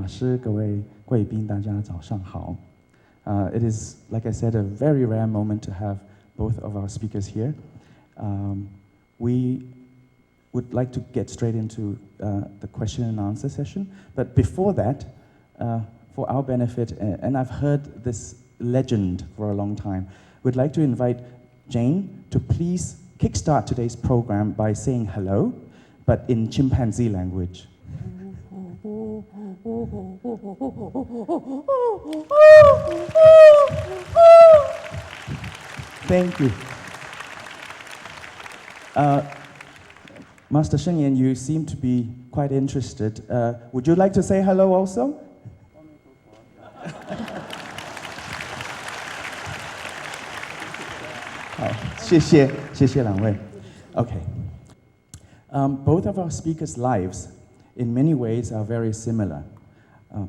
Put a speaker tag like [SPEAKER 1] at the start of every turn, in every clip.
[SPEAKER 1] 法师，各位贵宾，大家早上好。It is, like I said, a very rare moment to have both of our speakers here. We would like to get straight into the question and answer session. But before that, for our benefit, and I've heard this legend for a long time, we'd like to invite Jane to please kickstart today's program by saying hello, but in chimpanzee language. Thank you. Master Sheng Yan, you seem to be quite interested. Would you like to say hello also? Xie xie两位. Okay. Both of our speakers' lives, in many ways, are very similar.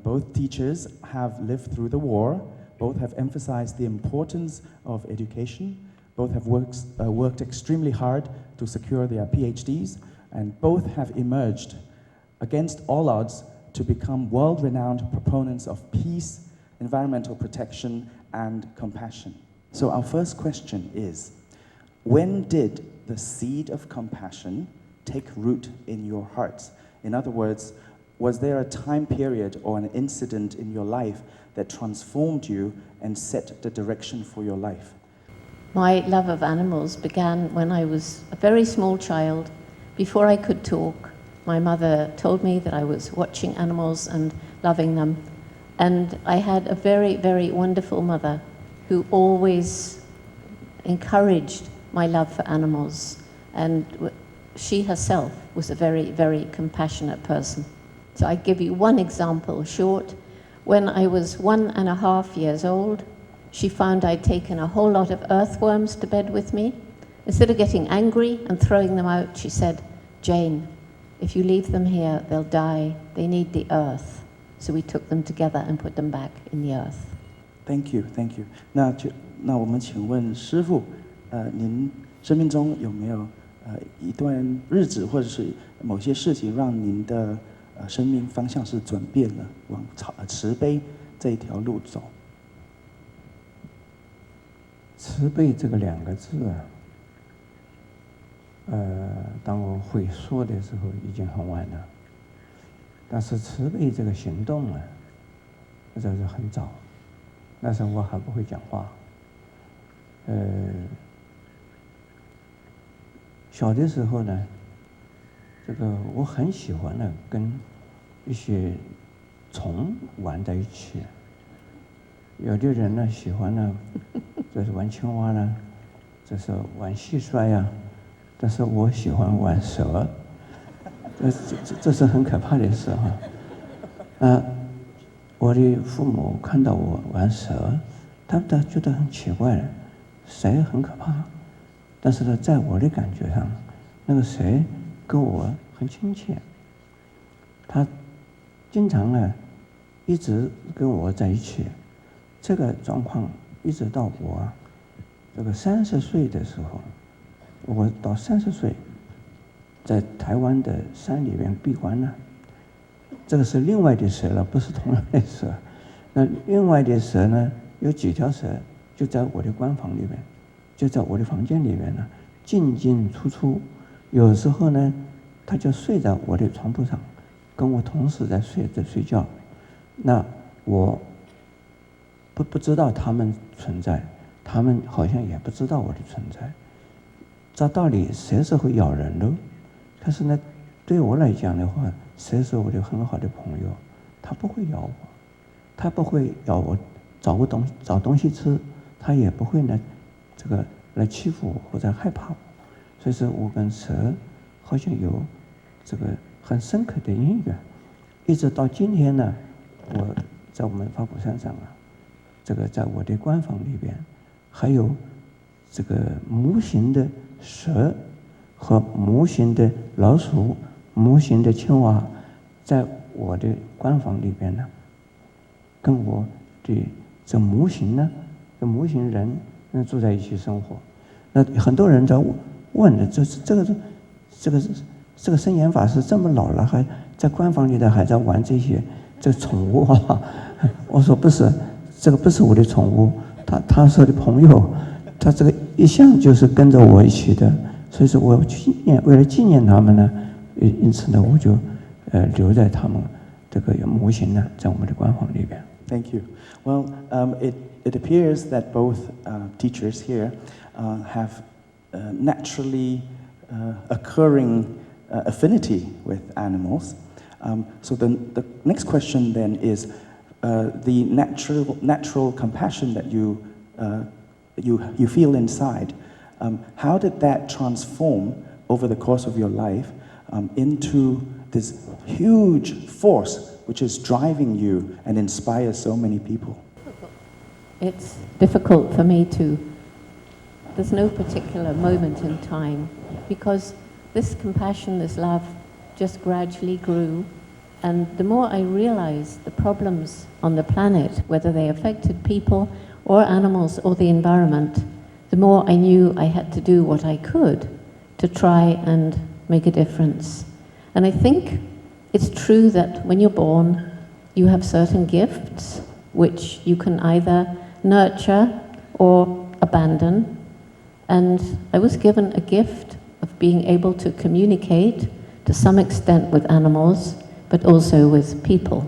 [SPEAKER 1] Both teachers have lived through the war. Both have emphasized the importance of education. Both have worked extremely hard to secure their PhDs, and both have emerged against all odds to become world-renowned proponents of peace, environmental protection, and compassion. So our first question is, when did the seed of compassion take root in your hearts? In other words, was there a time period or an incident in your life that transformed you and set the direction for your life?
[SPEAKER 2] My love of animals began when I was a very small child. Before I could talk, my mother told me that I was watching animals and loving them. And I had a very, very wonderful mother who always encouraged my love for animals. And she herself was a very, very compassionate person. So I give you one example, short. When I was 1.5 years old, she found I'd taken a whole lot of earthworms to bed with me. Instead of getting angry and throwing them out, she said, "Jane, if you leave them here, they'll die. They need the earth." So we took them together and put them back in the earth.
[SPEAKER 1] Thank you, thank you. 那我们请问师父，您生命中有没有一段日子或者是某些事情让您的生命方向是转变了，往慈悲这一条路走？
[SPEAKER 3] 慈悲这个2个字当我会说的时候已经很晚了，但是慈悲这个行动这是很早，那时候我还不会讲话。小的时候呢，这个我很喜欢跟一些虫玩在一起。有的人呢喜欢这是玩青蛙呢，这是玩蟋蟀呀，但是我喜欢玩蛇，这是很可怕的事哈。我的父母看到我玩蛇，他们觉得很奇怪，蛇很可怕，但是呢，在我的感觉上，那个蛇跟我很亲切，他经常一直跟我在一起。这个状况一直到我这个30岁的时候，我到30岁，在台湾的山里面闭关了。这个是另外的蛇了，不是同样的蛇。那另外的蛇呢，有几条蛇就在我的关房里面，就在我的房间里面呢，进进出出。有时候呢，它就睡在我的床铺上，跟我同时在睡觉。那我不知道他们存在，他们好像也不知道我的存在。照道理蛇是会咬人的，可是呢，对我来讲的话，蛇是我的很好的朋友，它不会咬我，它不会咬我找东西吃，它也不会这个来欺负我或者害怕我。所以说我跟蛇好像有这个很深刻的因缘，一直到今天呢，我在我们法鼓山上这个在我的官房里边，还有这个模型的蛇和模型的老鼠、模型的青蛙，在我的官房里边呢，跟我的这模型人住在一起生活。那很多人在问的，这个圣严法师这么老了，还在官房里头还在玩这些这宠物啊？我说不是，这个不是我的宠物，他是我的朋友，他这个一向就是跟着我一起的，所以说我为了纪念他们呢，因此呢，我就留在他们这个模型呢，在我们的官网里边。
[SPEAKER 1] Thank you. Well, it appears that both teachers here have naturally occurring affinity with animals. So the next question then is the natural compassion that you feel inside. How did that transform over the course of your life into this huge force which is driving you and inspires so many people?
[SPEAKER 2] It's difficult for me to, there's no particular moment in time, because this compassion, this love just gradually grew, and the more I realized the problems on the planet, whether they affected people or animals or the environment, the more I knew I had to do what I could to try and make a difference. And I think it's true that when you're born, you have certain gifts which you can either nurture or abandon. And I was given a gift of being able to communicate to some extent with animals, but also with people.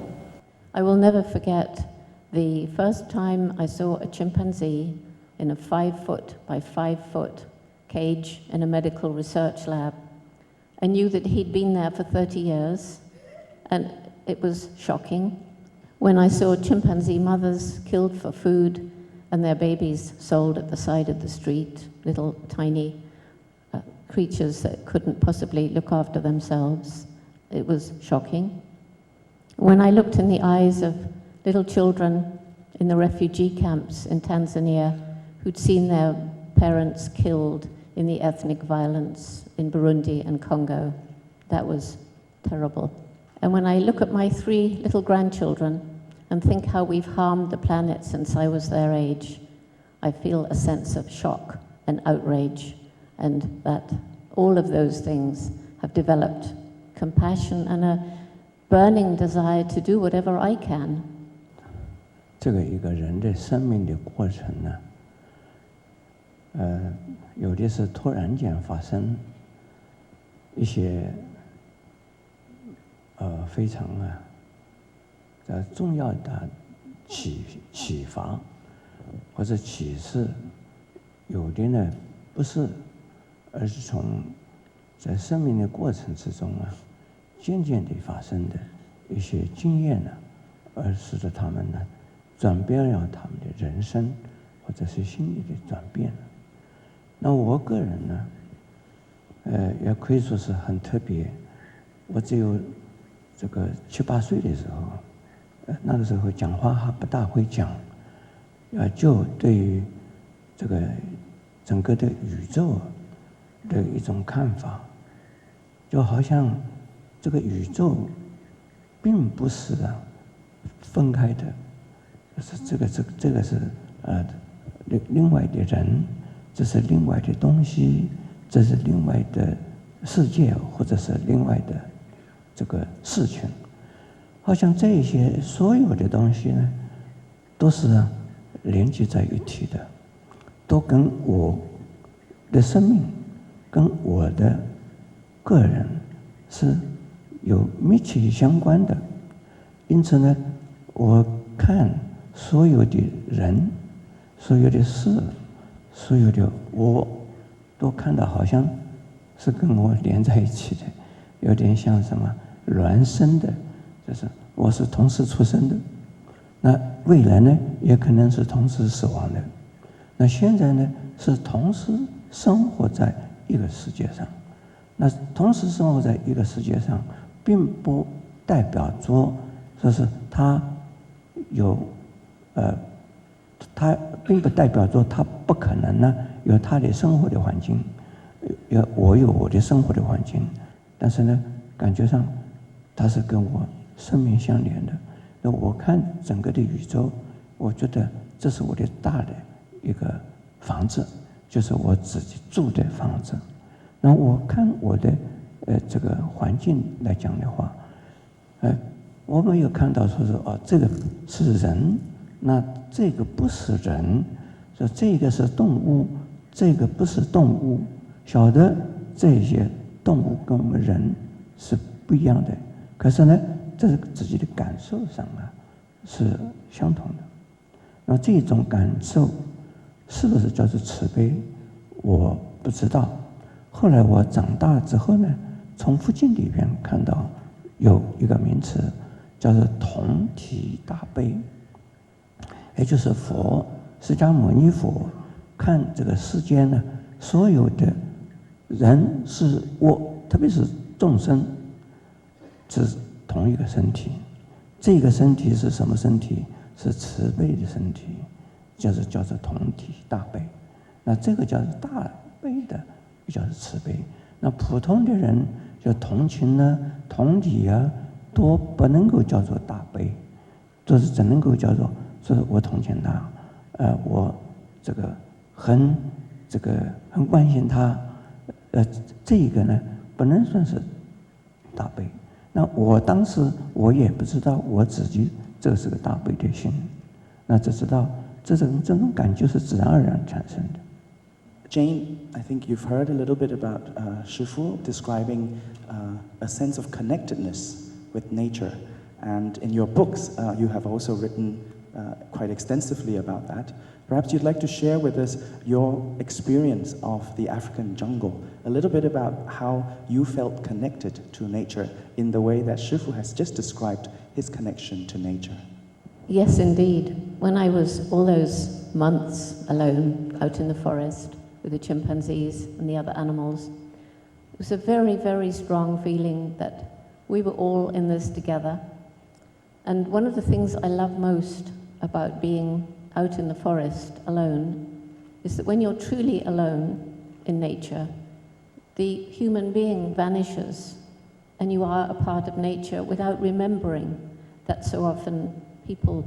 [SPEAKER 2] I will never forget the first time I saw a chimpanzee in a 5-foot by 5-foot cage in a medical research lab. I knew that he'd been there for 30 years, and it was shocking. When I saw chimpanzee mothers killed for food and their babies sold at the side of the street, little tiny creatures that couldn't possibly look after themselves, it was shocking. When I looked in the eyes of little children in the refugee camps in Tanzania who'd seen their parents killed in the ethnic violence in Burundi and Congo, that was terrible. And when I look at my 3 little grandchildren and think how we've harmed the planet since I was their age, I feel a sense of shock and outrage, and that all of those things have developed compassion and a burning desire to do whatever I can.
[SPEAKER 3] 这个一个人的生命的过程呢，有的是突然间发生一些非常重要的启发或者启示，有的呢不是，而是从在生命的过程之中渐渐地发生的一些经验而使得他们呢转变了他们的人生或者是心理的转变。那我个人呢，也可以说是很特别。我只有这个7、8岁的时候，那个时候讲话还不大会讲，就对于这个整个的宇宙的一种看法，就好像这个宇宙并不是分开的，这个是另外的人，这是另外的东西，这是另外的世界，或者是另外的这个事情，好像这些所有的东西呢，都是连接在一起的，都跟我的生命，跟我的个人是有密切相关的。因此呢，我看所有的人、所有的事、所有的我，都看到好像是跟我连在一起的，有点像什么孪生的，就是我是同时出生的，那未来呢也可能是同时死亡的，那现在呢是同时生活在一个世界上。那同时生活在一个世界上，并不代表着说是他并不代表着他不可能呢有他的生活的环境，我有我的生活的环境，但是呢，感觉上它是跟我生命相连的。那我看整个的宇宙，我觉得这是我的大的一个房子，就是我自己住的房子。那我看我的这个环境来讲的话，我们有看到说是这个是人，那这个不是人，说这个是动物，这个不是动物，晓得这些动物跟我们人是不一样的，可是呢，这是自己的感受上是相同的。那这种感受是不是叫做慈悲，我不知道。后来我长大之后呢，从佛经里边看到有一个名词叫做同体大悲，也就是释迦牟尼佛看这个世间呢，所有的人事物，特别是众生，是同一个身体。这个身体是什么身体？是慈悲的身体，叫做同体大悲。那这个叫做大悲的，又叫做慈悲。那普通的人就同情呢、同理啊，都不能够叫做大悲，都是只能够叫做说我同情他，我这个很关心他，这个呢不能算是大悲。那我当时我也不知道我自己这是个大悲的心，那只知道这种感觉是自然而然产生的。
[SPEAKER 1] Jane, I think you've heard a little bit about Shifu describing a sense of connectedness with nature. And in your books, you have also written quite extensively about that. Perhaps you'd like to share with us your experience of the African jungle, a little bit about how you felt connected to nature in the way that Shifu has just described his connection to nature.
[SPEAKER 2] Yes, indeed. When I was all those months alone out in the forest with the chimpanzees and the other animals, it was a very, very strong feeling that we were all in this together. And one of the things I love most about being out in the forest alone is that when you're truly alone in nature, the human being vanishes and you are a part of nature without remembering that so often people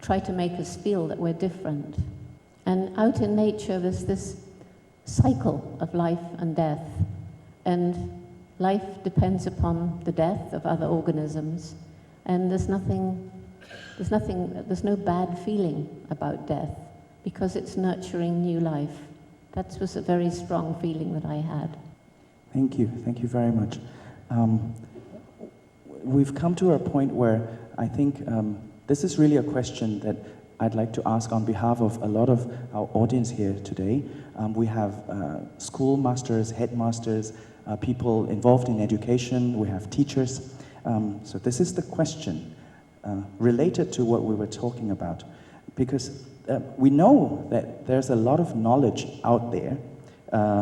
[SPEAKER 2] try to make us feel that we're different. And out in nature, there's this cycle of life and death, and life depends upon the death of other organisms, and there's no bad feeling about death because it's nurturing new life. That was a very strong feeling that I had.
[SPEAKER 1] Thank you very much. We've come to a point where I think this is really a question that I'd like to ask on behalf of a lot of our audience here today. We have schoolmasters, headmasters, people involved in education, we have teachers. So this is the question related to what we were talking about, because we know that there's a lot of knowledge out there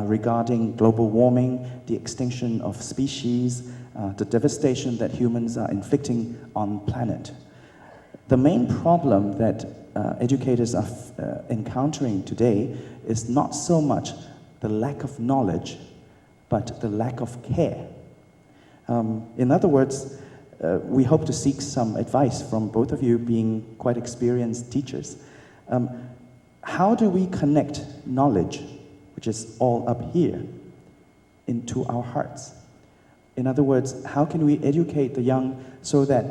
[SPEAKER 1] regarding global warming, the extinction of species, the devastation that humans are inflicting on the planet. The main problem that educators are encountering today is not so much the lack of knowledge, but the lack of care. In other words, we hope to seek some advice from both of you being quite experienced teachers. How do we connect knowledge, which is all up here, into our hearts? In other words, how can we educate the young so that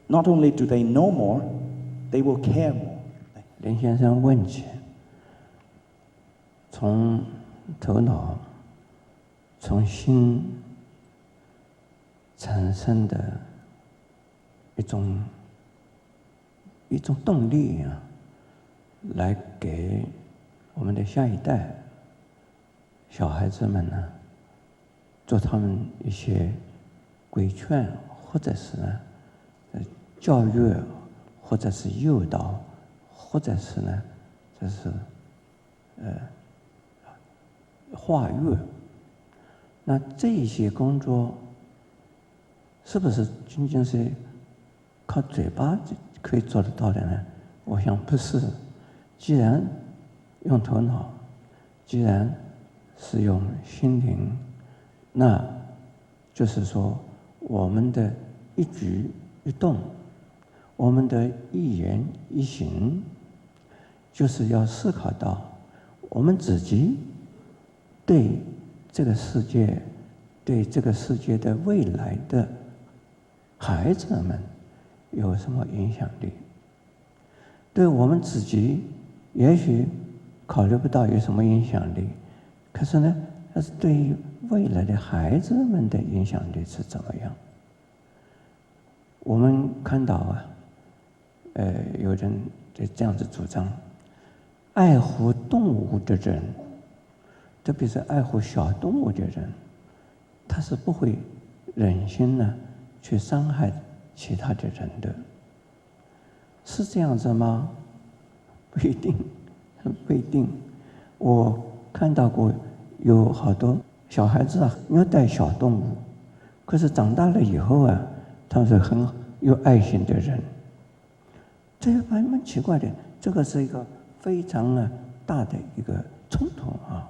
[SPEAKER 1] not only do they know more, they will care more?
[SPEAKER 3] 林先生问起，从头脑、从心产生的一种动力啊，来给我们的下一代小孩子们呢，做他们一些规劝，或者是呢教育，或者是诱导，或者是呢就是化育。那这一些工作是不是仅仅是靠嘴巴就可以做得到的呢？我想不是。既然用头脑，既然是用心灵，那就是说我们的一举一动，我们的一言一行，就是要思考到我们自己对这个世界，对这个世界的未来的孩子们有什么影响力？对我们自己也许考虑不到有什么影响力，可是呢，但是对于未来的孩子们的影响力是怎么样？我们看到啊，有人这样子主张，爱护动物的人，特别是爱护小动物的人，他是不会忍心呢去伤害其他的人的，是这样子吗？不一定，不一定。我看到过有好多小孩子啊虐待小动物，可是长大了以后啊，他们是很有爱心的人。这个蛮奇怪的，这个是一个非常大的一个冲突啊。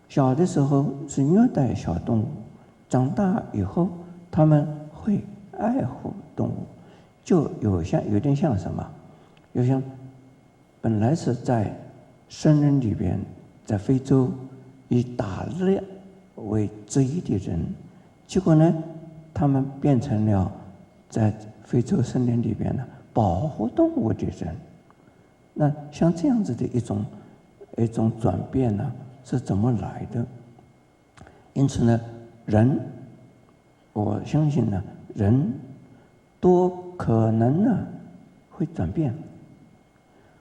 [SPEAKER 3] 小的时候是虐待小动物，长大以后他们会爱护动物，就有点像什么？有像本来是在森林里边，在非洲以打猎为职业的人，结果呢，他们变成了在非洲森林里边呢保护动物的人。那像这样子的一种转变呢，是怎么来的？因此呢，人，我相信呢，人多可能呢会转变。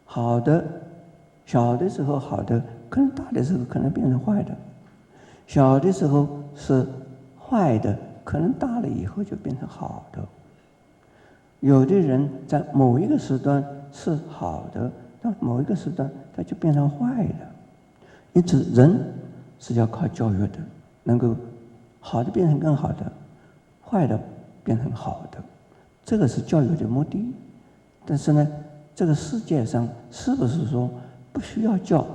[SPEAKER 3] 好的，小的时候好的，可能大的时候可能变成坏的；小的时候是坏的，可能大了以后就变成好的。有的人在某一个时段是好的，到某一个时段他就变成坏的。因此，人是要靠教育的，能够好的变成更好的，坏的变成好的，这个是教育的目的。但是呢，这个世界上是不是说不需要教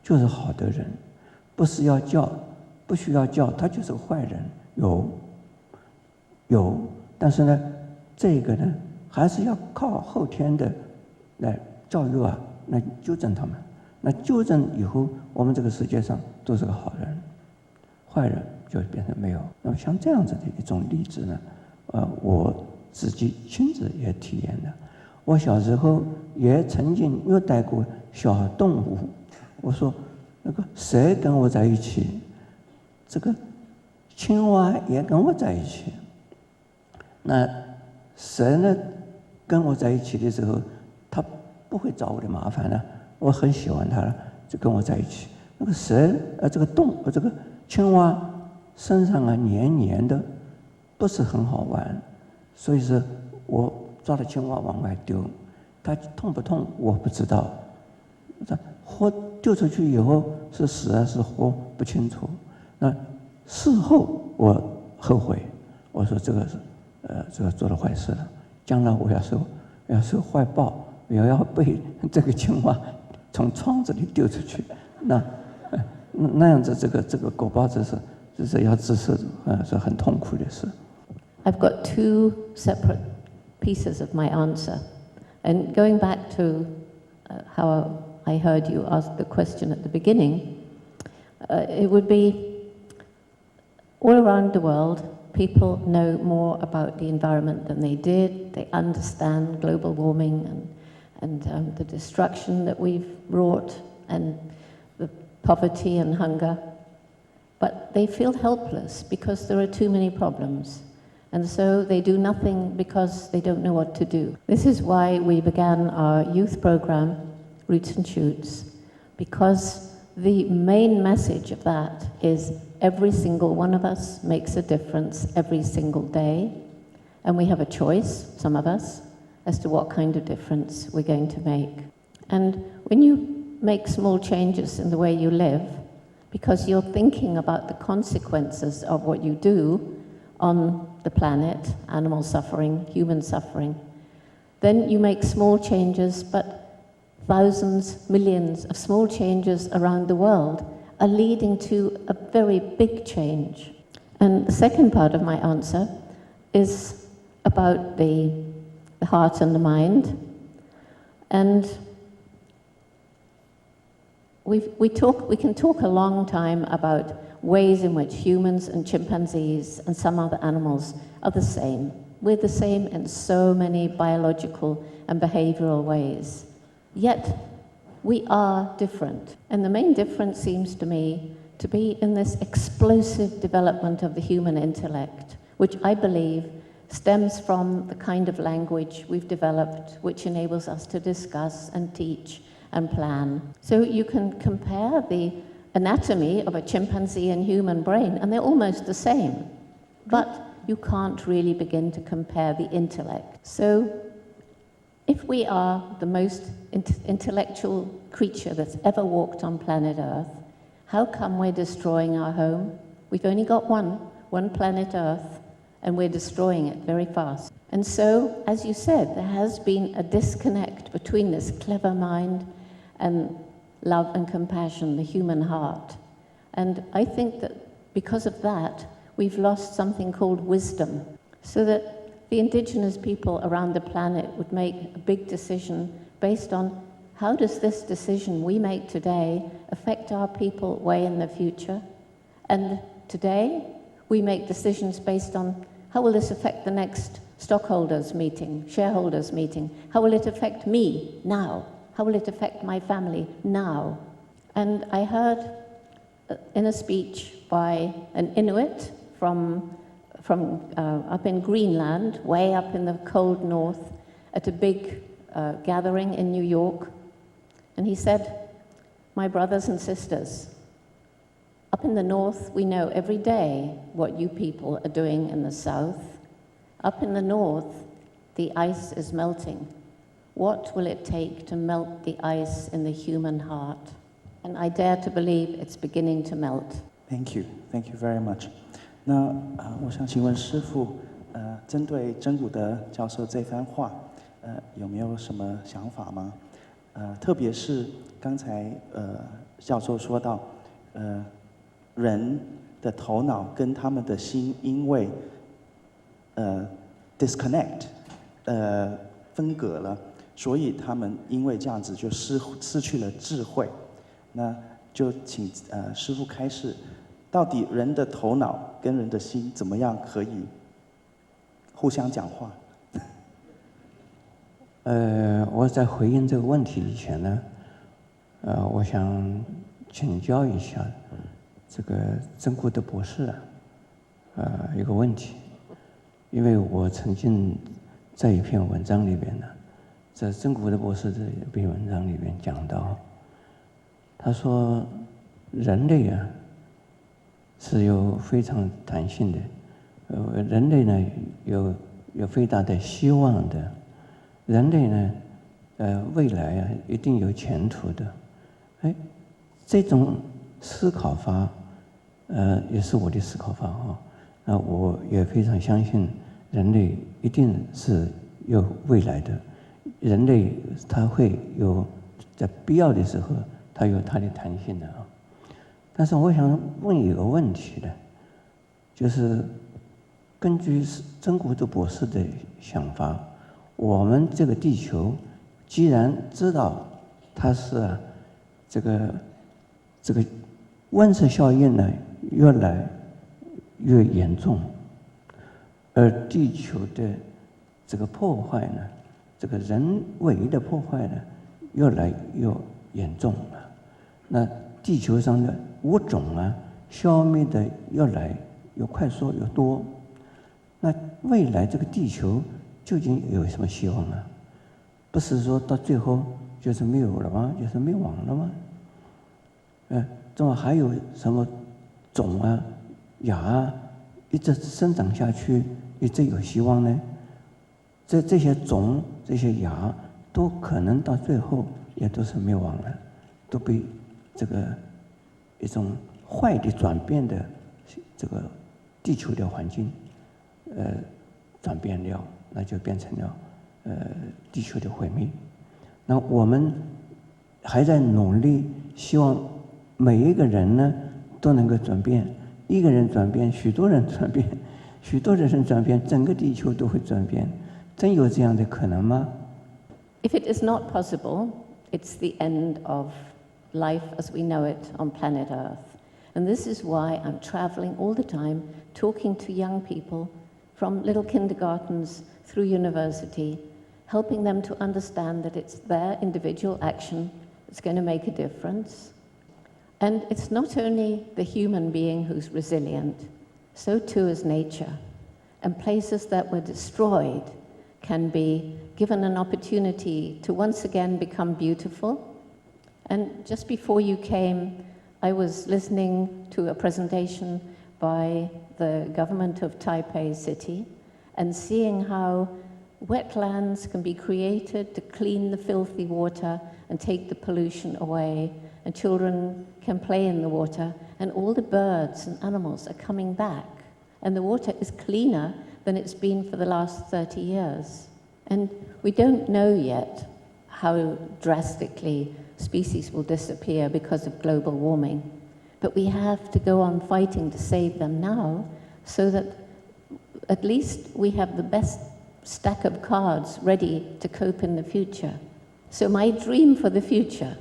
[SPEAKER 3] 就是好的人，不需要教他就是坏人？有，但是呢，这个呢还是要靠后天的来教育啊，来纠正他们。那纠正以后，我们这个世界上都是个好人，坏人就变成没有。那么像这样子的一种例子呢，我自己亲自也体验了。我小时候也曾经虐待过小动物。我说，那个蛇跟我在一起，这个青蛙也跟我在一起。那蛇呢，跟我在一起的时候，它不会找我的麻烦呢。我很喜欢它了，就跟我在一起。那个蛇，这个青蛙身上黏黏的，不是很好玩，所以说我抓了青蛙往外丢，它痛不痛我不知道，活丢出去以后是死还是活不清楚。那事后我后悔，我说这个做了坏事了，将来我要受坏报，也要被这个青蛙从窗子里丢出去，那样子这个狗包子是要自杀，是很痛苦的事。
[SPEAKER 2] I've got two separate pieces of my answer, and going back to how I heard you ask the question at the beginning, it would be all around the world. People know more about the environment than they did. They understand global warming and the destruction that we've wrought and the poverty and hunger. But they feel helpless because there are too many problems. And so they do nothing because they don't know what to do. This is why we began our youth program, Roots and Shoots, because the main message of that is every single one of us makes a difference every single day. And we have a choice, some of us, as to what kind of difference we're going to make. And when you make small changes in the way you live, because you're thinking about the consequences of what you do on the planet, animal suffering, human suffering, then you make small changes, but thousands, millions of small changes around the world are leading to a very big change. And the second part of my answer is about the heart and the mind. And we can talk a long time about ways in which humans and chimpanzees and some other animals are the same. We're the same in so many biological and behavioral ways. Yet, we are different. And the main difference seems to me to be in this explosive development of the human intellect, which I believe stems from the kind of language we've developed, which enables us to discuss and teach and plan. So you can compare the anatomy of a chimpanzee and human brain, and they're almost the same. But you can't really begin to compare the intellect. So if we are the most intellectual creature that's ever walked on planet Earth, how come we're destroying our home? We've only got one planet Earth, and we're destroying it very fast. And so, as you said, there has been a disconnect between this clever mind and love and compassion, the human heart. And I think that because of that, we've lost something called wisdom, so that the indigenous people around the planet would make a big decision based on how does this decision we make today affect our people way in the future? And today, we make decisions based on how will this affect the next stockholders meeting, shareholders meeting? How will it affect me now? How will it affect my family now? And I heard in a speech by an Inuit from up in Greenland, way up in the cold north, at a big gathering in New York. And he said, "My brothers and sisters, up in the north, we know every day what you people are doing in the south. Up in the north, the ice is melting. What will it take to melt the ice in the human heart?" And I dare to believe it's beginning to melt.
[SPEAKER 1] Thank you very much. 那我想请问师父，针对珍古德教授这番话，有没有什么想法吗？特别是刚才教授说到，人的头脑跟他们的心因为disconnect 分隔了，所以他们因为这样子就失去了智慧。那就请师父开示，到底人的头脑跟人的心怎么样可以互相讲话？
[SPEAKER 3] 我在回应这个问题以前呢，我想请教一下这个珍古德博士一个问题，因为我曾经在一篇文章里边呢，在珍古德博士的一篇文章里边讲到，他说人类是有非常弹性的，人类呢有非常大的希望的，人类呢未来一定有前途的，这种思考法也是我的思考法那我也非常相信人类一定是有未来的，人类他会有在必要的时候他有他的弹性的但是我想问一个问题呢，就是根据珍古德博士的想法，我们这个地球既然知道它是这个温室效应呢越来越严重，而地球的这个破坏呢，这个人为的破坏呢越来越严重了，那地球上的物种消灭的越来越快速越多，那未来这个地球究竟有什么希望不是说到最后就是没有了吗？就是灭亡了吗？这么还有什么种芽一直生长下去，一直有希望呢？这些种这些芽都可能到最后也都是灭亡了，都被这个一种坏的转变的这个地球的环境转变了，那就变成了地球的毁灭。那我们还在努力，希望每一个人呢都能够转变，一个人转变，许多人转变，许多人转变，整个地球都会转变，真有这样的可能吗？
[SPEAKER 2] If it is not possible, it's the end of life as we know it on planet Earth. And this is why I'm traveling all the time, talking to young people, from little kindergartens through university, helping them to understand that it's their individual action that's going to make a difference. And it's not only the human being who's resilient, so too is nature. And places that were destroyed can be given an opportunity to once again become beautiful. And just before you came, I was listening to a presentation by the government of Taipei City and seeing how wetlands can be created to clean the filthy water and take the pollution away, and children can play in the water, and all the birds and animals are coming back, and the water is cleaner than it's been for the last 30 years. And we don't know yet how drastically species will disappear because of global warming, but we have to go on fighting to save them now, so that at least we have the best stack of cards ready to cope in the future. So my dream for the future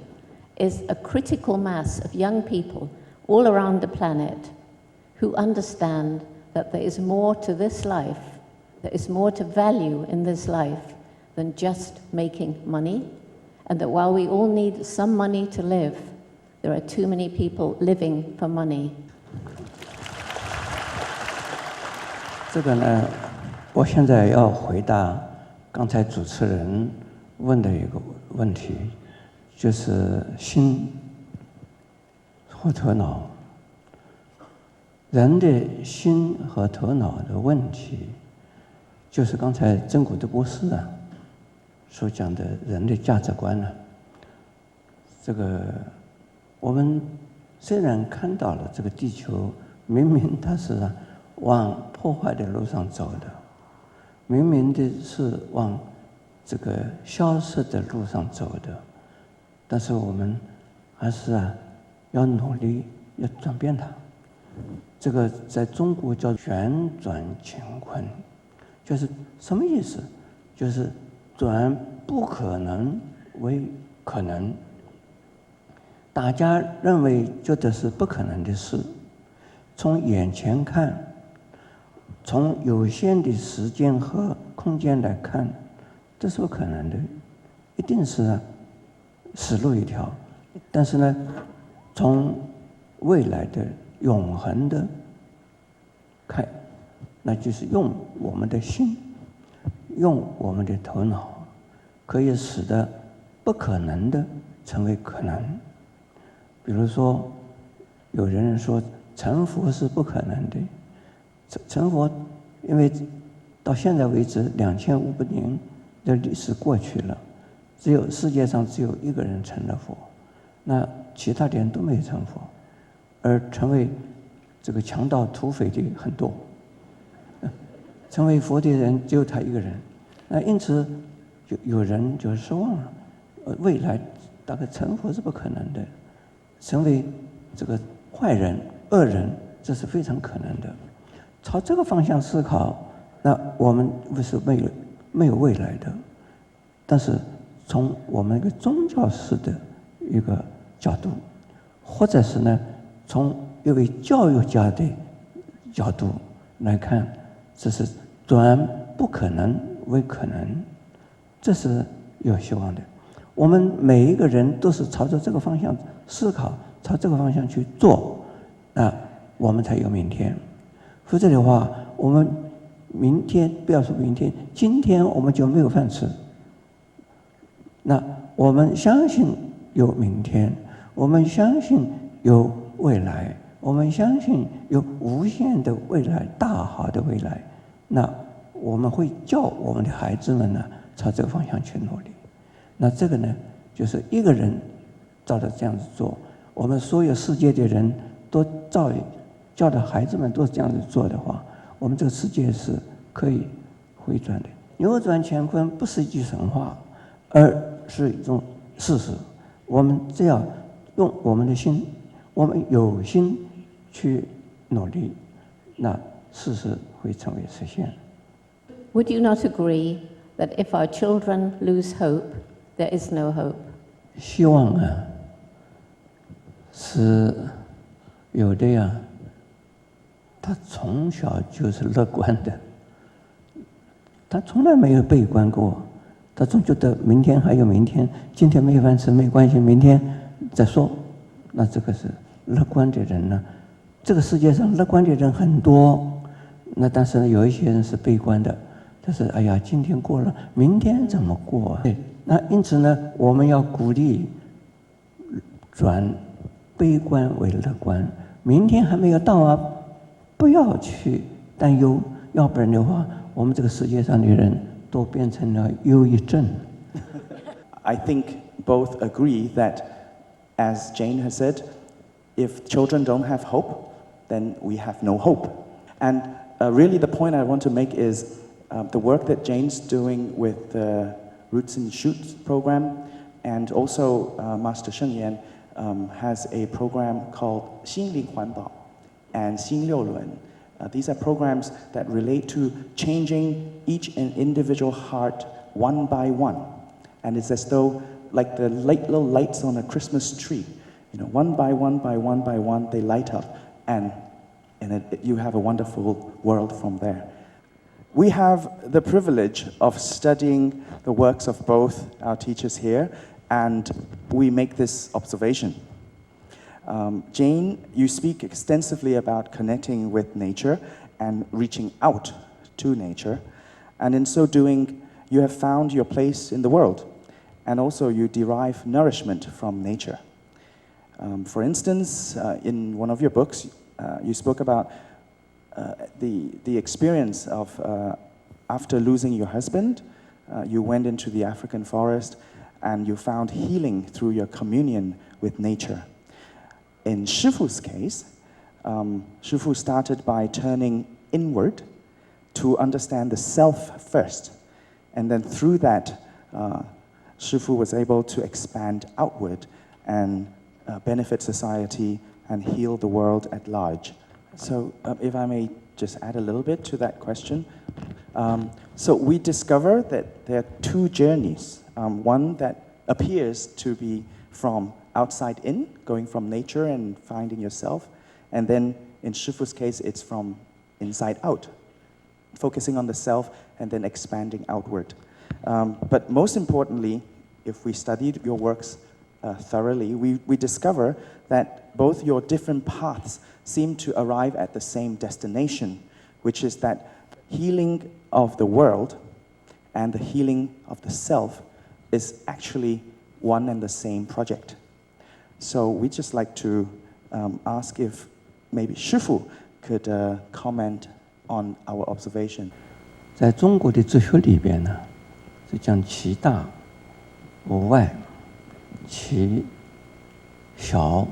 [SPEAKER 2] is a critical mass of young people all around the planet who understand that there is more to this life, there is more to value in this life than just making money, and that while we all need some money to live, there are too many people living for money.
[SPEAKER 3] 这个呢，我现在要回答刚才主持人问的一个问题，就是心或头脑。人的心和头脑的问题，就是刚才珍古德博士所讲的人的价值观呢。这个我们虽然看到了这个地球，明明它是往破坏的路上走的，明明的是往这个消失的路上走的，但是我们还是要努力要转变它。这个在中国叫旋转乾坤，就是什么意思？就是转不可能为可能。大家认为觉得是不可能的事，从眼前看，从有限的时间和空间来看，这是不可能的，一定是死路一条。但是呢，从未来的永恒的看，那就是用我们的心，用我们的头脑，可以使得不可能的成为可能。比如说，有人说成佛是不可能的，成佛因为到现在为止2500年的历史过去了，世界上只有一个人成了佛，那其他的人都没有成佛，而成为这个强盗土匪的很多，成为佛的人只有他一个人。那因此就有人就失望了，未来大概成佛是不可能的，成为这个坏人恶人这是非常可能的。朝这个方向思考，那我们是没有未来的。但是从我们一个宗教式的一个角度，或者是呢从一位教育家的角度来看，这是转不可能为可能，这是有希望的。我们每一个人都是朝着这个方向思考，朝这个方向去做，那我们才有明天。否则的话，我们明天不要说明天，今天我们就没有饭吃。那我们相信有明天，我们相信有未来，我们相信有无限的未来，大好的未来。那我们会教我们的孩子们呢，朝这个方向去努力。那这个呢，就是一个人照着这样子做，我们所有世界的人都教的孩子们都这样子做的话，我们这个世界是可以回转的。扭转乾坤不是一句神话，而是一种事实。我们只要用我们的心，我们有心去努力，那事实会成为实现。
[SPEAKER 2] Would you not agree that if our children lose hope, there is no hope?
[SPEAKER 3] 希望是有的呀，他从小就是乐观的，他从来没有悲观过，他总觉得明天还有明天，今天没饭吃没关系，明天再说。那这个是乐观的人呢？这个世界上乐观的人很多，那但是呢，有一些人是悲观的，就是哎呀，今天过了，明天怎么过啊？对，那因此呢，我们要鼓励转悲观为乐观。明天还没有到啊，不要去担忧，要不然的话，我们这个世界上的人都变成了忧郁症。
[SPEAKER 1] I think both agree that, as Jane has said, if children don't have hope, then we have no hope. And really the point I want to make is the work that Jane's doing with the Roots and Shoots program, and also Master Sheng Yan has a program called 心灵环保 and 心六轮. These are programs that relate to changing each and individual heart one by one. And it's as though like the little lights on a Christmas tree. You know, one by one, by one, by one, they light up, and you have a wonderful world from there. We have the privilege of studying the works of both our teachers here, and we make this observation. Jane, you speak extensively about connecting with nature and reaching out to nature, and in so doing, you have found your place in the world, and also you derive nourishment from nature. For instance, in one of your books, you spoke about the experience of after losing your husband, you went into the African forest and you found healing through your communion with nature. In Shifu's case, Shifu started by turning inward to understand the self first, and then through that, Shifu was able to expand outward and benefit society and heal the world at large. So if I may just add a little bit to that question. So we discover that there are two journeys. One that appears to be from outside in, going from nature and finding yourself. And then in Shifu's case, it's from inside out, focusing on the self and then expanding outward. But most importantly, if we studied your works thoroughly, we discover that both your different paths seem to arrive at the same destination, which is that healing of the world and the healing of the self is actually one and the same project. So we'd just like to ask if maybe Shifu could comment on our observation.
[SPEAKER 3] 在中国的哲学里边呢，是讲其大无外，其小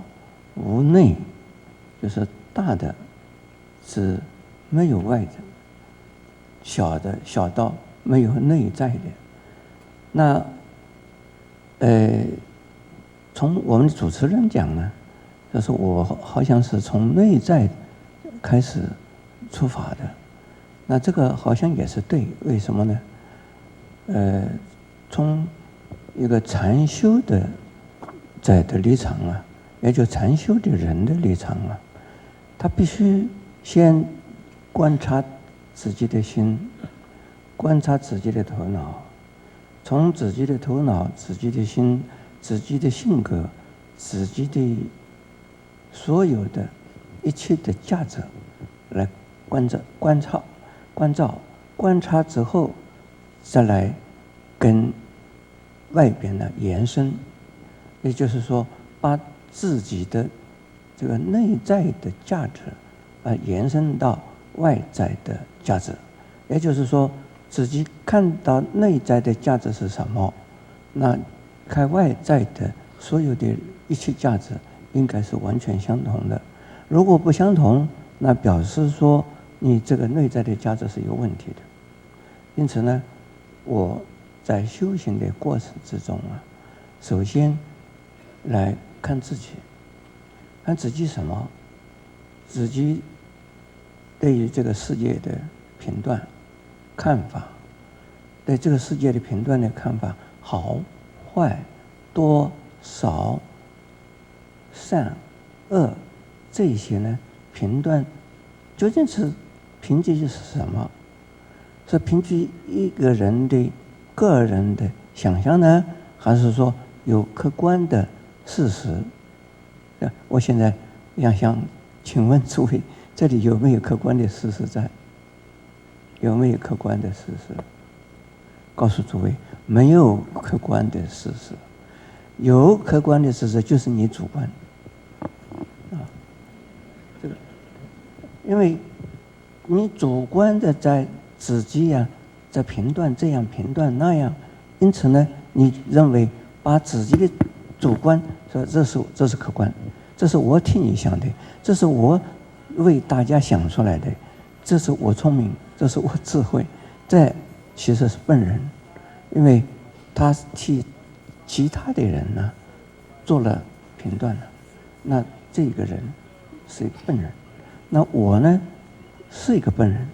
[SPEAKER 3] 无内，就是大的是没有外的，小的小到没有内在的。那从我们的主持人讲呢，就是我好像是从内在开始出发的，那这个好像也是对，为什么呢？从一个禅修的立场啊，也就禅修的人的立场啊，他必须先观察自己的心，观察自己的头脑，从自己的头脑、自己的心、自己的性格、自己的所有的一切的价值来观察之后，再来跟外边的延伸，也就是说，把自己的这个内在的价值延伸到外在的价值，也就是说，自己看到内在的价值是什么，那看外在的所有的一切价值应该是完全相同的。如果不相同，那表示说你这个内在的价值是有问题的。因此呢，我在修行的过程之中啊，首先来看自己，看自己什么，自己对于这个世界的评断、看法，对这个世界的评断的看法，好、坏、多、少、善、恶，这些呢，评断究竟是凭借是什么？是凭据一个人的个人的想象呢，还是说有客观的事实？我现在想请问诸位，这里有没有客观的事实在？有没有客观的事实？告诉诸位，没有客观的事实。有客观的事实就是你主观这个，因为你主观的在自己呀，在评断这样评断那样，因此呢，你认为把自己的主观说这是客观，这是我替你想的，这是我为大家想出来的，这是我聪明，这是我智慧，这其实是笨人，因为他替其他的人呢做了评断了，那这个人是一个笨人，那我呢是一个笨人，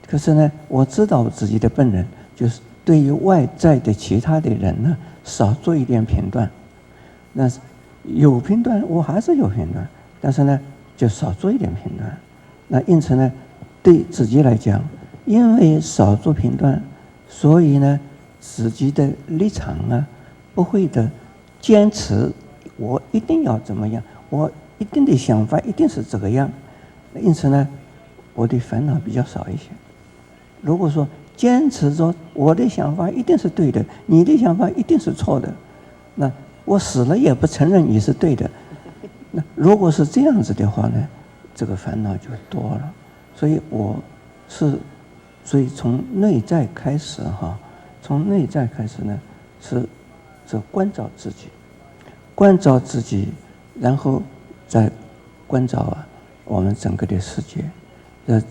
[SPEAKER 3] 可是呢我知道自己的笨人，就是对于外在的其他的人呢少做一点评断，那有评断我还是有评断，但是呢就少做一点评断，那因此呢对自己来讲，因为少做评断，所以呢自己的立场啊不会的坚持我一定要怎么样，我一定的想法一定是这个样，因此呢我的烦恼比较少一些。如果说坚持着我的想法一定是对的，你的想法一定是错的，那我死了也不承认你是对的，那如果是这样子的话呢，这个烦恼就多了。所以从内在开始从内在开始呢，是关照自己，关照自己，然后再关照我们整个的世界。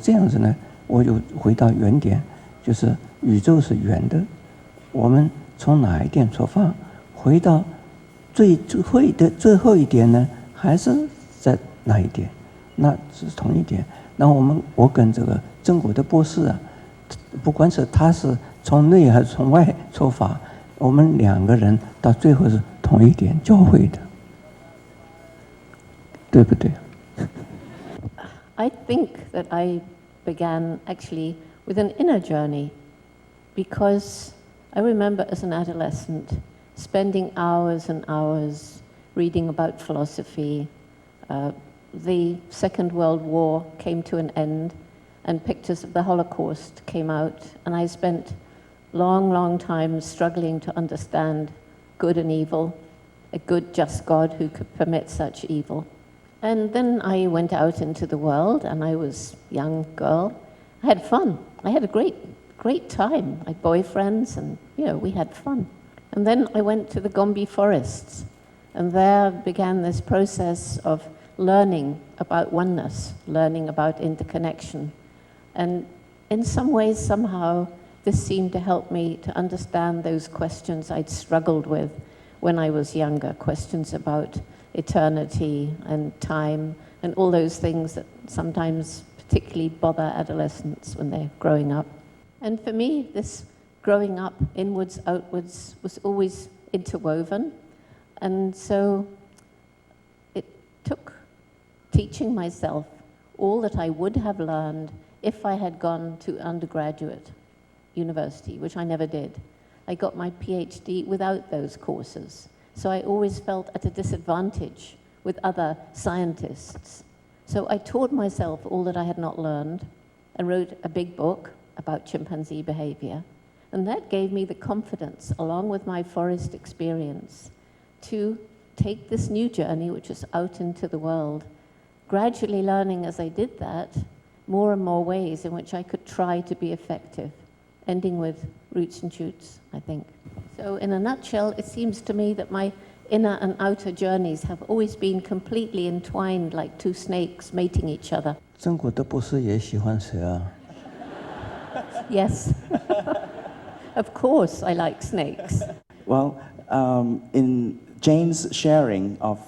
[SPEAKER 3] 这样子呢，我就回到原点，就是宇宙是圆的，我们从哪一点出发，回到最后一点呢，还是在哪一点？那是同一点。那我跟这个珍古德博士不管是他是从内还是从外出发，我们两个人到最后是同一点交汇的，对不对？
[SPEAKER 2] I think that I began actually with an inner journey, because I remember as an adolescent spending hours and hours reading about philosophy. The Second World War came to an end and pictures of the Holocaust came out, and I spent long time struggling to understand good and evil, a good, just God who could permit such evil. And then I went out into the world, and I was a young girl. I had fun. I had a great time. I had boyfriends, and we had fun. And then I went to the Gombe forests, and there began this process of learning about oneness, learning about interconnection. And in some ways, somehow, this seemed to help me to understand those questions I'd struggled with when I was younger, questions about eternity and time and all those things that sometimes particularly bother adolescents when they're growing up. And for me, this growing up inwards, outwards was always interwoven. And so it took teaching myself all that I would have learned if I had gone to undergraduate university, which I never did. I got my PhD without those courses. So I always felt at a disadvantage with other scientists. So I taught myself all that I had not learned and wrote a big book about chimpanzee behavior. And that gave me the confidence, along with my forest experience, to take this new journey, which is out into the world, gradually learning as I did that more and more ways in which I could try to be effective, ending with roots and shoots, I think. So in a nutshell, it seems to me that my inner and outer journeys have always been completely entwined like two snakes mating each other.
[SPEAKER 3] 珍古德博士也喜欢蛇啊。
[SPEAKER 2] Yes. Of course I like snakes.
[SPEAKER 1] Well, in Jane's sharing of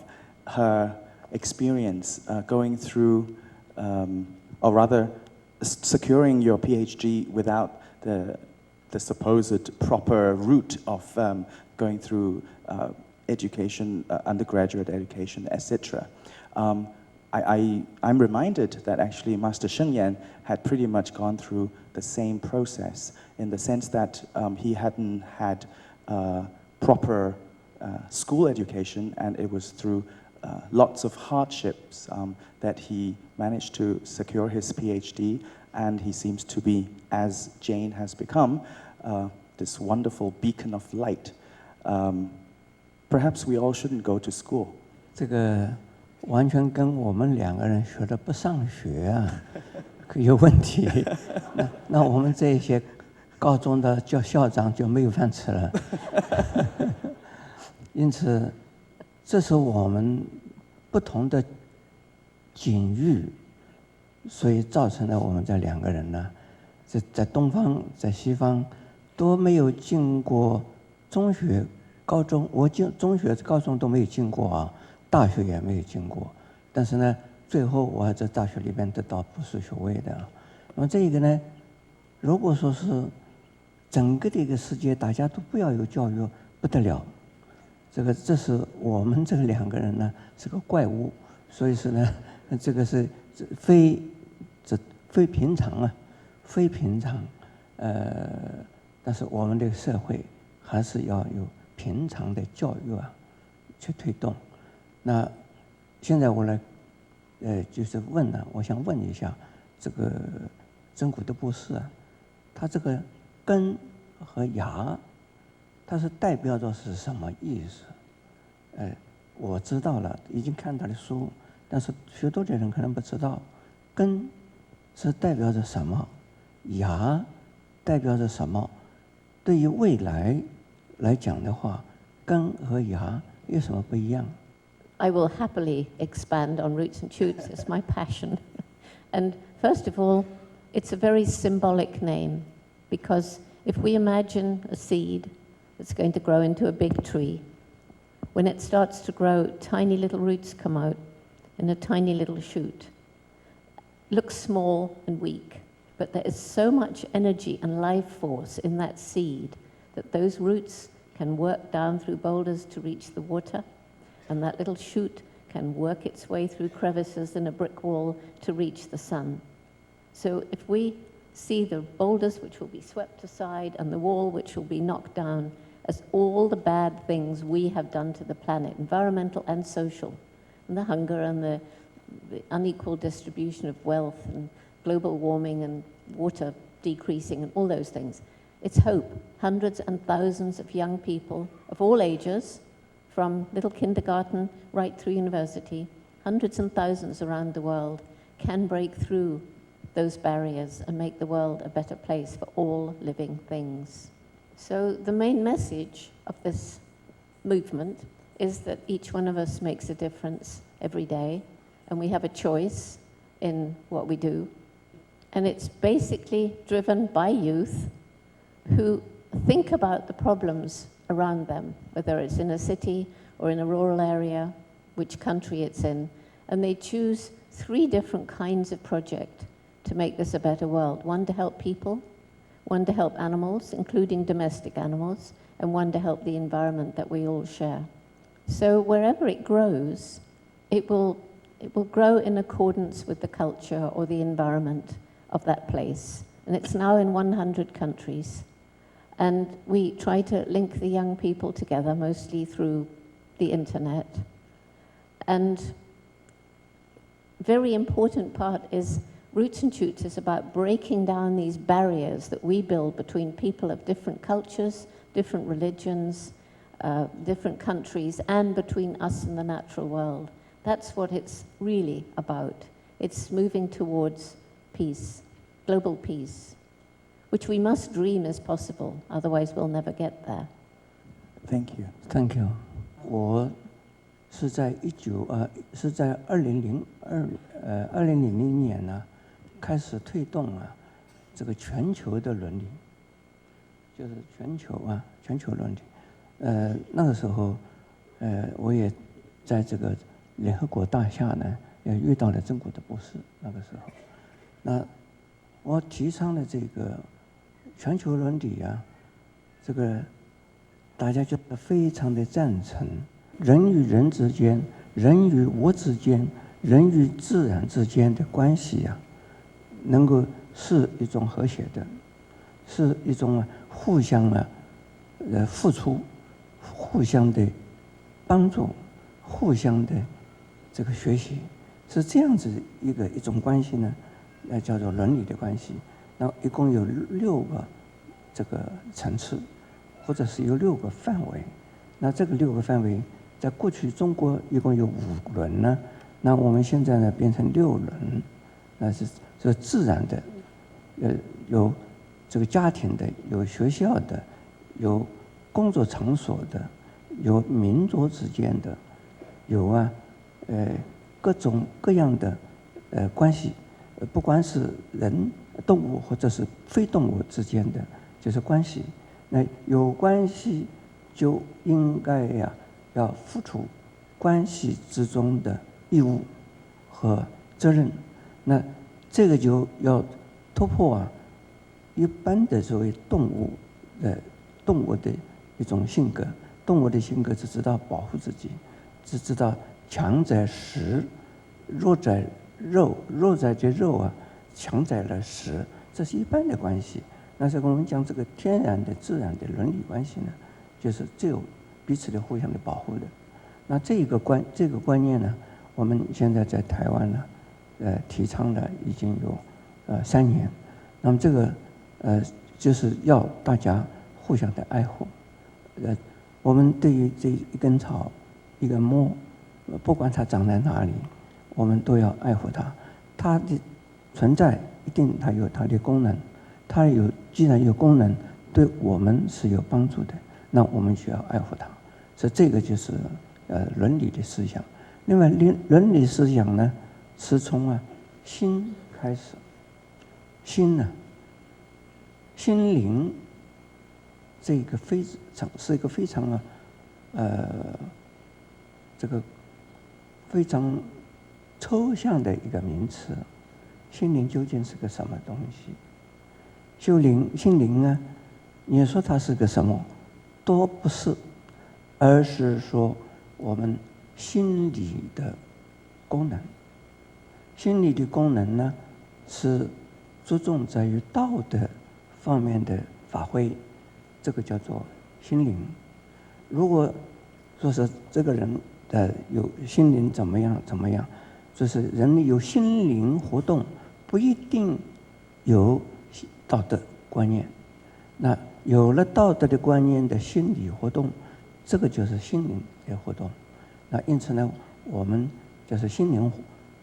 [SPEAKER 1] her experience going through, or rather securing your PhD without the supposed proper route of going through education, undergraduate education, etc. I'm reminded that actually Master Sheng Yan had pretty much gone through the same process in the sense that he hadn't had proper school education, and it was through lots of hardships that he managed to secure his PhD, and he seems to be, as Jane has become, this wonderful beacon of light. Perhaps we all shouldn't go to school.
[SPEAKER 3] 这个完全跟我们两个人学的不上学啊有问题。那我们这些高中的叫校长就没有饭吃了。因此，这是我们不同的境遇，所以造成了我们这两个人呢，在东方在西方都没有经过中学、高中，我中学、高中都没有经过啊，大学也没有经过。但是呢，最后我还在大学里边得到博士学位的。那么这一个呢，如果说是整个的一个世界大家都不要有教育，不得了。这是我们这两个人呢是个怪物，所以是呢，这个是非平常啊，非平常。但是我们这个社会还是要有平常的教育啊，去推动。那现在我来，就是问呢，我想问一下这个珍古德博士啊，他这个根和芽。它是代表着是什么意思？我知道了，已经看他的书，但是许多的人可能不知道，根是代表着什么，芽代表着什么？对于未来来讲的话，根和芽有什么不一样？
[SPEAKER 2] I will happily expand on roots and shoots. It's my passion. And first of all, it's a very symbolic name, because if we imagine a seed it's going to grow into a big tree. When it starts to grow, tiny little roots come out in a tiny little shoot. Looks small and weak, but there is so much energy and life force in that seed that those roots can work down through boulders to reach the water, and that little shoot can work its way through crevices in a brick wall to reach the sun. So if we see the boulders which will be swept aside and the wall which will be knocked down as all the bad things we have done to the planet, environmental and social, and the hunger and the unequal distribution of wealth and global warming and water decreasing and all those things. It's hope. Hundreds and thousands of young people of all ages, from little kindergarten right through university, hundreds and thousands around the world, can break through those barriers and make the world a better place for all living things. So the main message of this movement is that each one of us makes a difference every day, and we have a choice in what we do. And it's basically driven by youth who think about the problems around them, whether it's in a city or in a rural area, which country it's in, and they choose 3 different kinds of project to make this a better world. One to help people, one to help animals, including domestic animals, and one to help the environment that we all share. So wherever it grows, it will grow in accordance with the culture or the environment of that place. And it's now in 100 countries. And we try to link the young people together, mostly through the internet. And very important part is Roots and Shoots is about breaking down these barriers that we build between people of different cultures, different religions, different countries, and between us and the natural world. That's what it's really about. It's moving towards peace, global peace, which we must dream is possible, otherwise we'll never get there.
[SPEAKER 1] Thank you.
[SPEAKER 3] Thank you. 我是在2000年呢，开始推动啊这个全球的伦理，就是全球伦理。那个时候，我也在这个联合国大厦呢，也遇到了珍古德博士。那个时候，那我提倡的这个全球伦理啊，这个大家觉得非常的赞成。人与人之间，人与物之间，人与自然之间的关系啊，能够是一种和谐的，是一种互相付出、互相的帮助、互相的这个学习，是这样子一种关系呢，叫做伦理的关系。那一共有6个这个层次，或者是有6个范围。那这个6个范围，在过去中国一共有5轮呢，那我们现在呢变成6轮，那是这自然的，有这个家庭的，有学校的，有工作场所的，有民族之间的，有各种各样的关系，不管是人、动物或者是非动物之间的就是关系。那有关系就应该要付出关系之中的义务和责任。那这个就要突破一般的所谓动物的一种性格。动物的性格只知道保护自己，只知道强在食，弱在肉，弱在这肉强在了食，这是一般的关系。那是我们讲这个天然的、自然的伦理关系呢，就是只有彼此的互相的保护的。那这个观念呢，我们现在在台湾呢，提倡了已经有3年。那么这个就是要大家互相的爱护。我们对于这一根草、一根木，不管它长在哪里，我们都要爱护它。它的存在一定它有它的功能，既然有功能，对我们是有帮助的，那我们需要爱护它。所以这个就是伦理的思想。另外，伦理思想呢，是从心开始。心呢，心灵这个是一个非常这个非常抽象的一个名词。心灵究竟是个什么东西？心灵呢，你说它是个什么，都不是，而是说我们心理的功能。心理的功能呢，是注重在于道德方面的发挥，这个叫做心灵。如果说是这个人有心灵怎么样，就是人有心灵活动，不一定有道德观念。那有了道德的观念的心理活动，这个就是心灵的活动。那因此呢，我们就是心灵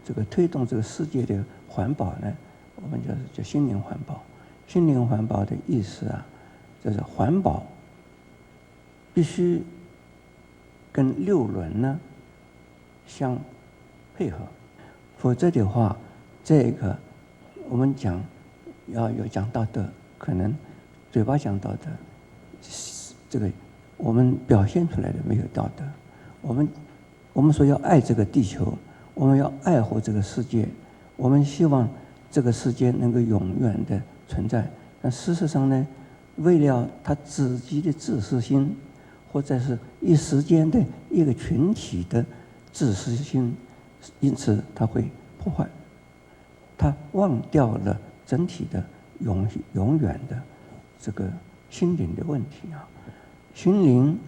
[SPEAKER 3] 这个推动这个世界的环保呢，我们叫心灵环保。心灵环保的意思就是环保必须跟6轮呢相配合，否则的话，这个我们讲要有讲道德，可能嘴巴讲道德，这个我们表现出来的没有道德。我们说要爱这个地球，我们要爱护这个世界，我们希望这个世界能够永远的存在。但事实上呢，为了他自己的自私心，或者是一时间的一个群体的自私心，因此他会破坏，他忘掉了整体的永远的这个心灵的问题心灵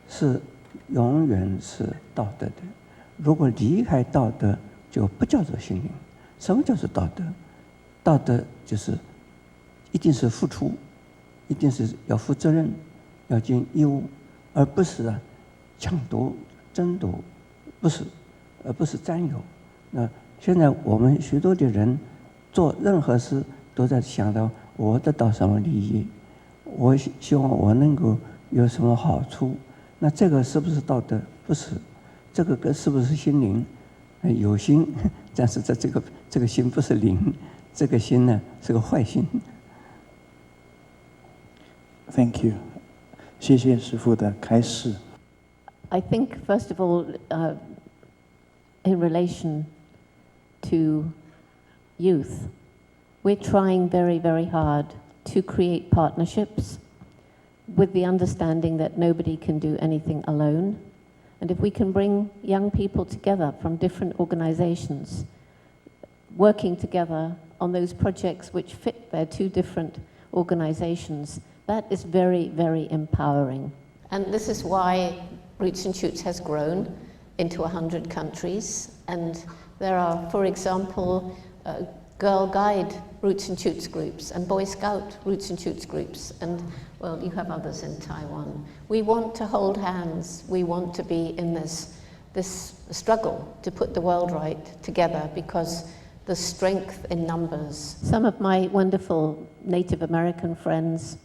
[SPEAKER 3] 是永远是道德的，如果离开道德，就不叫做心灵。什么叫做道德？道德就是一定是付出，一定是要负责任，要尽义务，而不是抢夺、争夺，而不是占有。那现在我们许多的人做任何事都在想到我得到什么利益，我希望我能够有什么好处。那这个是不是道德？不是。这个是不是心灵？有心，但是这个心不是灵，这个心呢是个坏心。
[SPEAKER 1] Thank you， 谢谢师父的开示。
[SPEAKER 2] I think, first of all, in relation to youth, we're trying very, very hard to create partnerships with the understanding that nobody can do anything alone, And if we can bring young people together from different organizations, working together on those projects which fit their two different organizations, that is very, very empowering. And this is why Roots and Shoots has grown into 100 countries. And there are, for example, Girl Guide Roots and Shoots groups and Boy Scout Roots and Shoots groups. And, well, you have others in Taiwan. We want to hold hands. We want to be in this struggle to put the world right together, because the strength in numbers. Some of my wonderful Native American friends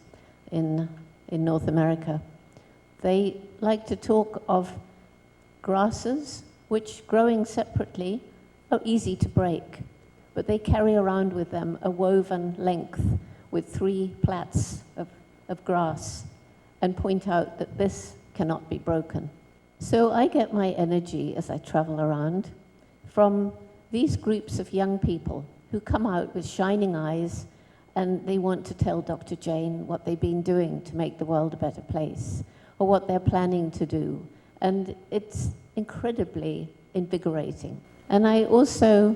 [SPEAKER 2] in North America, they like to talk of grasses which, growing separately, are easy to break, but they carry around with them a woven length with 3 plats of grass and point out that this cannot be broken. So I get my energy as I travel around from these groups of young people who come out with shining eyes, and they want to tell Dr. Jane what they've been doing to make the world a better place, or what they're planning to do. And it's incredibly invigorating. And I also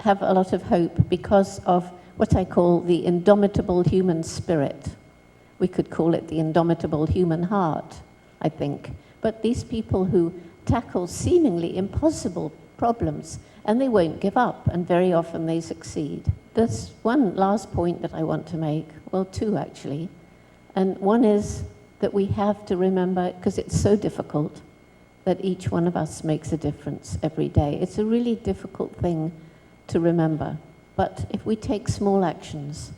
[SPEAKER 2] have a lot of hope because of what I call the indomitable human spirit. We could call it the indomitable human heart, I think. But these people who tackle seemingly impossible problems, and they won't give up, and very often they succeed. There's one last point that I want to make, well, 2 actually. And one is that we have to remember, because it's so difficult, that each one of us makes a difference every day. It's a really difficult thing to remember. But if we take small actions,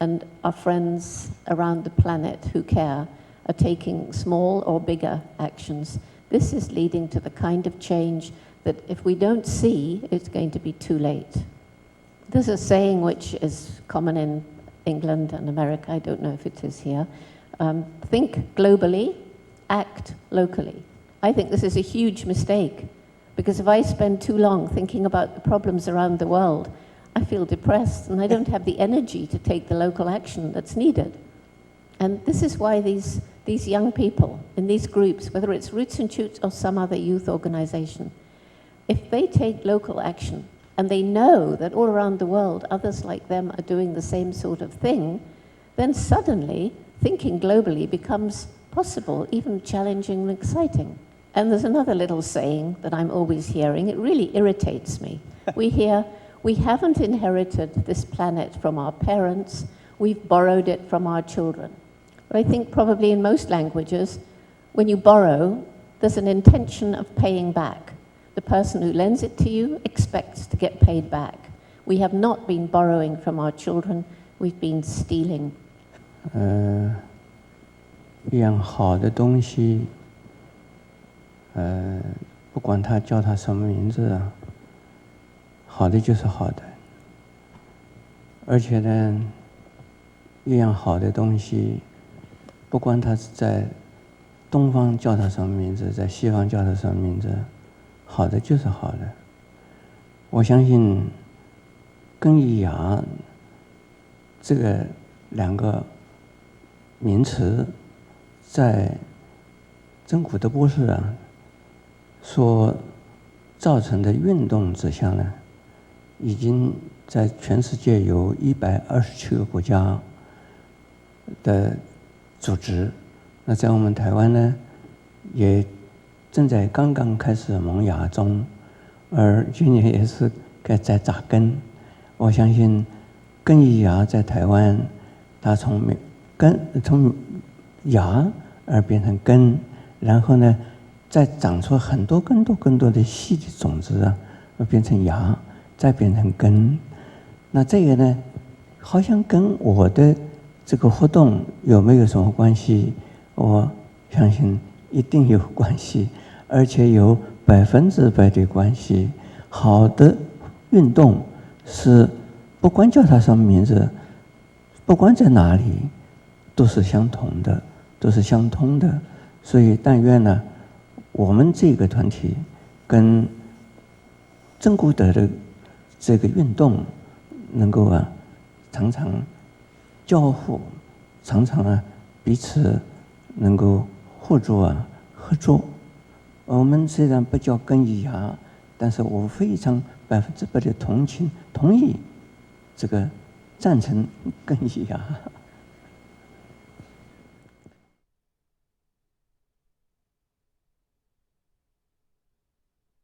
[SPEAKER 2] and our friends around the planet who care are taking small or bigger actions, this is leading to the kind of change that if we don't see, it's going to be too late. There's a saying which is common in England and America, I don't know if it is here, think globally, act locally. I think this is a huge mistake, because if I spend too long thinking about the problems around the world, I feel depressed and I don't have the energy to take the local action that's needed. And this is why these young people in these groups, whether it's Roots and Shoots or some other youth organization, if they take local action and they know that all around the world others like them are doing the same sort of thing, then suddenly thinking globally becomes possible, even challenging and exciting. And there's another little saying that I'm always hearing, it really irritates me. We hear, we haven't inherited this planet from our parents, we've borrowed it from our children. But I think probably in most languages, when you borrow, there's an intention of paying back. The person who lends it to you expects to get paid back. We have not been borrowing from our children, we've been stealing.
[SPEAKER 3] 一样好的东西，不管它叫它什么名字啊，好的就是好的。而且呢，一样好的东西，不管它是在东方叫它什么名字，在西方叫它什么名字，好的就是好的。我相信根与芽这个2个名词，在珍古德博士所造成的运动之下呢，已经在全世界有127个国家的组织。那在我们台湾呢，也正在刚刚开始萌芽中，而今年也是在扎根。我相信根与芽在台湾，它从芽而变成根，然后呢，再长出很多更多的细的种子变成芽，再变成根。那这个呢，好像跟我的这个活动有没有什么关系？我相信一定有关系，而且有100%的关系。好的运动是不管叫它什么名字，不管在哪里，都是相同的，都是相通的。所以但愿呢，我们这个团体跟珍古德的这个运动能够常常交互，常常彼此能够互助合作，我们虽然不叫根与芽，但是我非常100%的同情、同意这个赞成根与芽。